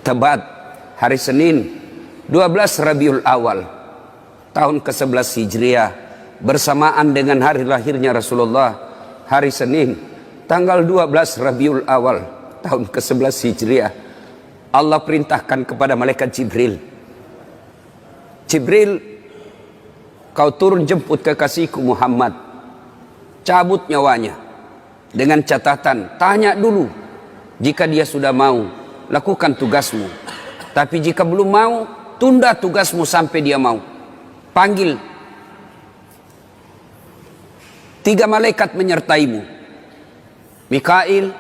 Tebat hari Senin 12 Rabiul Awal tahun ke-11 Hijriah bersamaan dengan hari lahirnya Rasulullah. Hari Senin tanggal 12 Rabiul Awal tahun ke-11 Hijriah, Allah perintahkan kepada malaikat Jibril, Jibril, kau turun jemput kekasihku Muhammad, cabut nyawanya, dengan catatan tanya dulu, jika dia sudah mau lakukan tugasmu, tapi jika belum mau tunda tugasmu sampai dia mau. Panggil 3 malaikat menyertaimu, Mikail,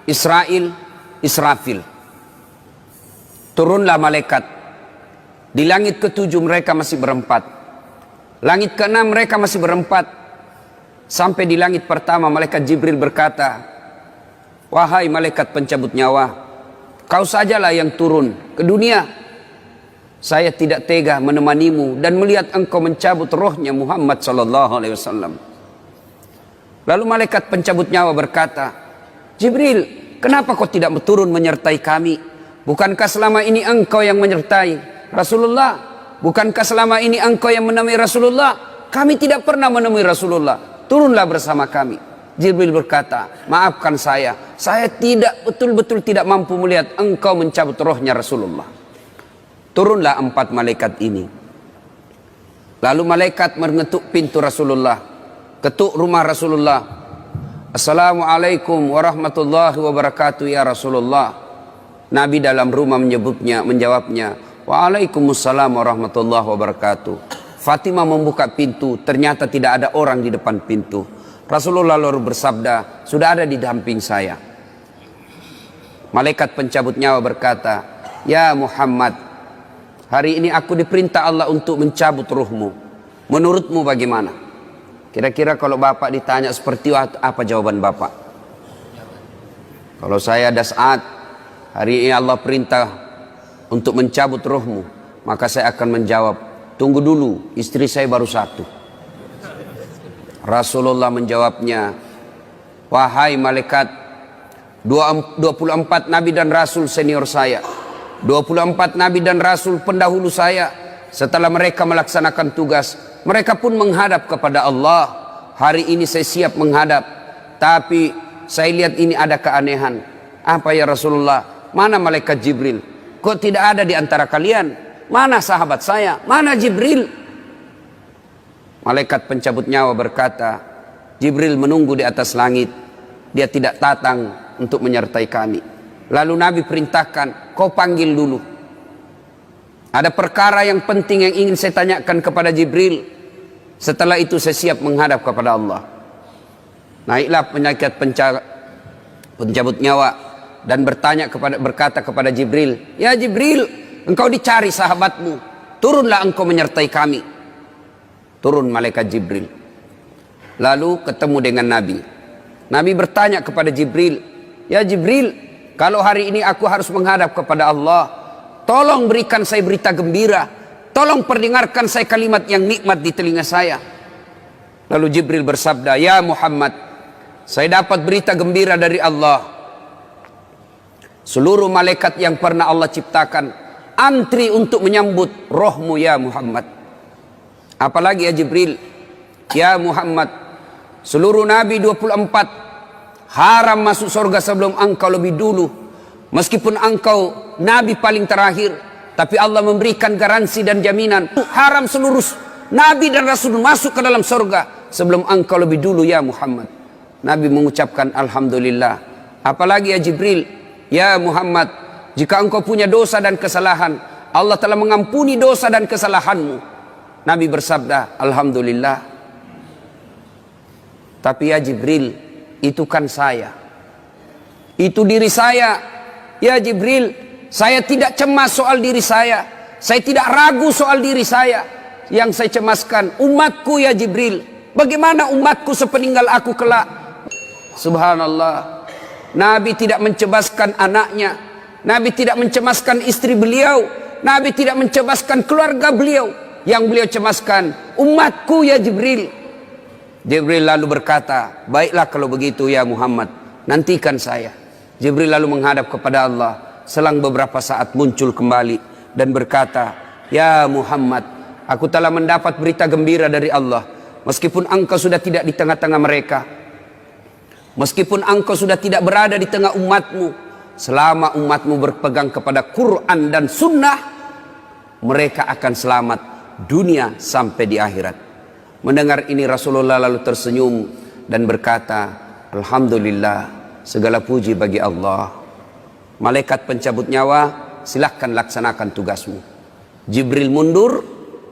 Israel, Israfil. Turunlah malaikat. Di langit ke-7 mereka masih berempat, langit ke-6 mereka masih berempat. Sampai di langit pertama malaikat Jibril berkata, wahai malaikat pencabut nyawa, kau sajalah yang turun ke dunia. Saya tidak tega menemanimu dan melihat engkau mencabut rohnya Muhammad sallallahu alaihi wasallam. Lalu malaikat pencabut nyawa berkata, Jibril, kenapa kau tidak turun menyertai kami? Bukankah selama ini engkau yang menyertai Rasulullah? Bukankah selama ini engkau yang menemui Rasulullah? Kami tidak pernah menemui Rasulullah. Turunlah bersama kami. Jibril berkata, maafkan saya tidak betul-betul tidak mampu melihat engkau mencabut rohnya Rasulullah. Turunlah 4 malaikat ini. Lalu malaikat mengetuk pintu Rasulullah, ketuk rumah Rasulullah. Assalamualaikum warahmatullahi wabarakatuh ya Rasulullah. Nabi dalam rumah menjawabnya, waalaikumsalam warahmatullahi wabarakatuh. Fatimah membuka pintu, ternyata tidak ada orang di depan pintu. Rasulullah lalu bersabda, sudah ada di samping saya. Malaikat pencabut nyawa berkata, ya Muhammad, hari ini aku diperintah Allah untuk mencabut ruhmu. Menurutmu bagaimana? Kira-kira kalau bapak ditanya seperti apa jawaban bapak? Kalau saya ada saat hari ini Allah perintah untuk mencabut ruhmu, maka saya akan menjawab, tunggu dulu, istri saya baru 1. Rasulullah menjawabnya, wahai malaikat, 24 nabi dan rasul senior saya, 24 nabi dan rasul pendahulu saya, setelah mereka melaksanakan tugas, mereka pun menghadap kepada Allah. Hari ini saya siap menghadap, tapi saya lihat ini ada keanehan. Apa ya Rasulullah? Mana malaikat Jibril? Kok tidak ada di antara kalian? Mana sahabat saya? Mana Jibril? Malaikat pencabut nyawa berkata, Jibril menunggu di atas langit. Dia tidak datang untuk menyertai kami. Lalu Nabi perintahkan, kau panggil dulu. Ada perkara yang penting yang ingin saya tanyakan kepada Jibril. Setelah itu saya siap menghadap kepada Allah. Naiklah malaikat pencabut nyawa dan berkata kepada Jibril, ya Jibril, engkau dicari sahabatmu, turunlah engkau menyertai kami. Turun malaikat Jibril. Lalu ketemu dengan Nabi. Nabi bertanya kepada Jibril, ya Jibril, kalau hari ini aku harus menghadap kepada Allah, tolong berikan saya berita gembira, tolong perdengarkan saya kalimat yang nikmat di telinga saya. Lalu Jibril bersabda, ya Muhammad, saya dapat berita gembira dari Allah. Seluruh malaikat yang pernah Allah ciptakan antri untuk menyambut rohmu ya Muhammad. Apalagi ya Jibril, ya Muhammad, seluruh nabi 24 haram masuk surga sebelum engkau lebih dulu. Meskipun engkau nabi paling terakhir, tapi Allah memberikan garansi dan jaminan, haram seluruh nabi dan rasul masuk ke dalam surga sebelum engkau lebih dulu ya Muhammad. Nabi mengucapkan alhamdulillah. Apalagi ya Jibril, ya Muhammad, jika engkau punya dosa dan kesalahan, Allah telah mengampuni dosa dan kesalahanmu. Nabi bersabda, alhamdulillah. Tapi ya Jibril, itu kan saya, itu diri saya. Ya Jibril, saya tidak cemas soal diri saya tidak ragu soal diri saya. Yang saya cemaskan umatku ya Jibril. Bagaimana umatku sepeninggal aku kelak? Subhanallah, Nabi tidak mencemaskan anaknya, Nabi tidak mencemaskan istri beliau, Nabi tidak mencemaskan keluarga beliau. Yang beliau cemaskan umatku ya Jibril. Jibril lalu berkata, baiklah kalau begitu ya Muhammad, nantikan saya. Jibril lalu menghadap kepada Allah. Selang beberapa saat muncul kembali dan berkata, "Ya Muhammad, aku telah mendapat berita gembira dari Allah. Meskipun engkau sudah tidak di tengah-tengah mereka, meskipun engkau sudah tidak berada di tengah umatmu, selama umatmu berpegang kepada Quran dan Sunnah, mereka akan selamat dunia sampai di akhirat." Mendengar ini Rasulullah lalu tersenyum dan berkata, "Alhamdulillah, segala puji bagi Allah. Malaikat pencabut nyawa, silahkan laksanakan tugasmu." Jibril mundur,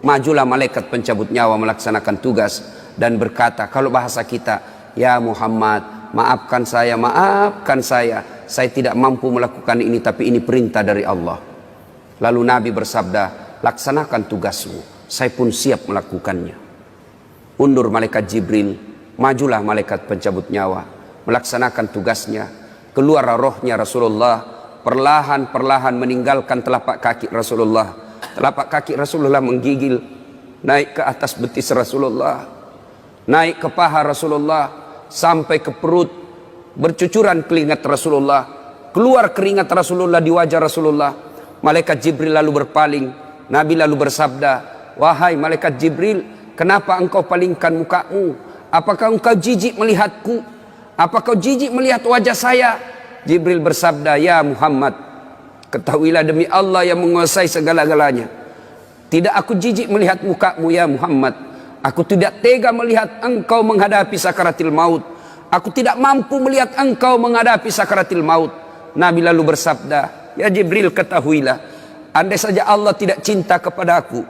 majulah malaikat pencabut nyawa melaksanakan tugas dan berkata, kalau bahasa kita, "Ya Muhammad, maafkan saya, maafkan saya. Saya tidak mampu melakukan ini, tapi ini perintah dari Allah." Lalu Nabi bersabda, "Laksanakan tugasmu, saya pun siap melakukannya." Undur malaikat Jibril, majulah malaikat pencabut nyawa melaksanakan tugasnya. Keluar rohnya Rasulullah, perlahan-perlahan meninggalkan telapak kaki Rasulullah. Telapak kaki Rasulullah menggigil naik ke atas betis Rasulullah, naik ke paha Rasulullah, sampai ke perut. Bercucuran keringat Rasulullah, keluar keringat Rasulullah di wajah Rasulullah. Malaikat Jibril lalu berpaling. Nabi lalu bersabda, "Wahai malaikat Jibril, kenapa engkau palingkan mukamu? Apakah engkau jijik melihatku? Apakah kau jijik melihat wajah saya?" Jibril bersabda, "Ya Muhammad, ketahuilah demi Allah yang menguasai segala-galanya, tidak aku jijik melihat mukamu ya Muhammad. Aku tidak tega melihat engkau menghadapi sakaratil maut. Aku tidak mampu melihat engkau menghadapi sakaratil maut." Nabi lalu bersabda, "Ya Jibril, ketahuilah, andai saja Allah tidak cinta kepadaku,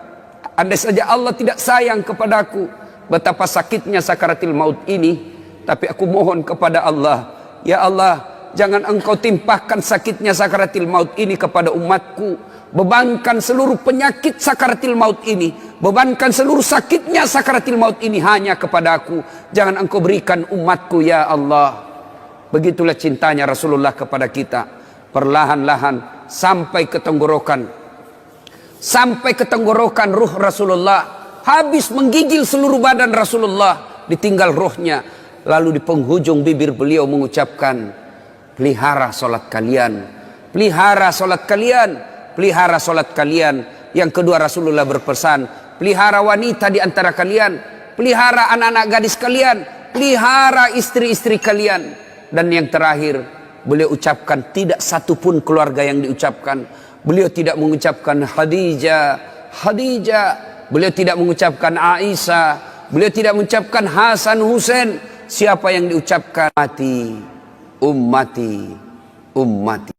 andai saja Allah tidak sayang kepadaku, betapa sakitnya sakaratil maut ini. Tapi aku mohon kepada Allah, ya Allah, jangan engkau timpahkan sakitnya sakaratil maut ini kepada umatku. Bebankan seluruh penyakit sakaratil maut ini, bebankan seluruh sakitnya sakaratil maut ini hanya kepada aku. Jangan engkau berikan umatku ya Allah." Begitulah cintanya Rasulullah kepada kita. Perlahan-lahan sampai ke tenggorokan. Sampai ke tenggorokan ruh Rasulullah. Habis menggigil seluruh badan Rasulullah, ditinggal ruhnya. Lalu di penghujung bibir beliau mengucapkan, "Pelihara solat kalian, pelihara solat kalian, pelihara solat kalian." Yang kedua Rasulullah berpesan, pelihara wanita di antara kalian, pelihara anak-anak gadis kalian, pelihara istri-istri kalian. Dan yang terakhir beliau ucapkan, tidak satu pun keluarga yang diucapkan. Beliau tidak mengucapkan Khadijah, Khadijah. Beliau tidak mengucapkan Aisyah. Beliau tidak mengucapkan Hasan, Husain. Siapa yang diucapkan? Ummati, ummati, ummati.